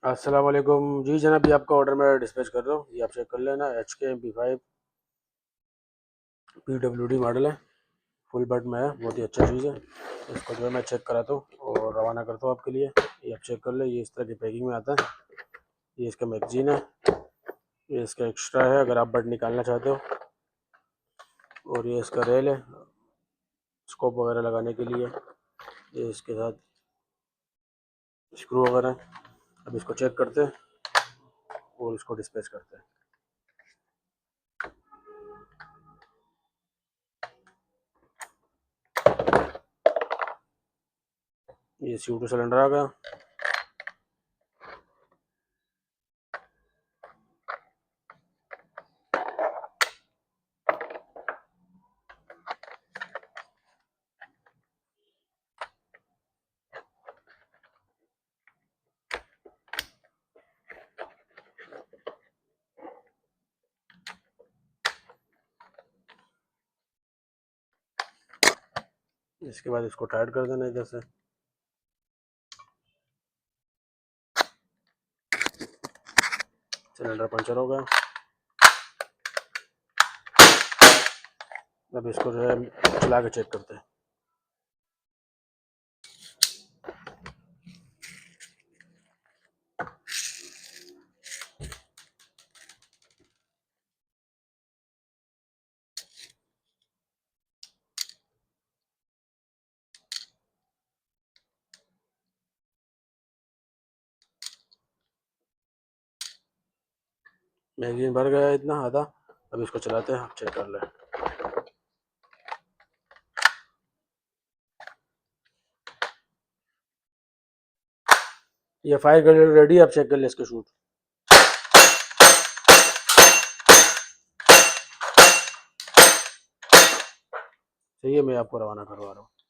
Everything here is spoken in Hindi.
अस्सलाम वालेकुम जी जनाब, ये आपका ऑर्डर मैं डिस्पैच कर रहा हूँ। ये आप चेक कर लेना। HK MP5 PWD मॉडल है, फुल बट में है, बहुत ही अच्छा चीज़ है। इसको जो है मैं चेक कराता हूँ और रवाना करता हूँ आपके लिए। ये आप चेक कर ले, ये इस तरह की पैकिंग में आता है। ये इसका मैगजीन है, ये इसका एक्स्ट्रा है अगर आप बट निकालना चाहते हो, और ये इसका रेल है स्कोप वगैरह लगाने के लिए। ये इसके साथ स्क्रू वगैरह है। अब इसको चेक करते हैं और इसको डिस्पैच करते हैं। ये CO2 सिलेंडर आ गया। इसके बाद इसको टाइट कर देना इधर से। सिलेंडर पंचर हो गया। अब इसको जो है चला के चेक करते हैं। मैगजीन भर गया इतना आधा। अब इसको चलाते हैं, आप चेक कर लें। ये फायर कर रेडी, आप चेक कर ले इसके शूट। सही है, मैं आपको रवाना करवा रहा हूँ।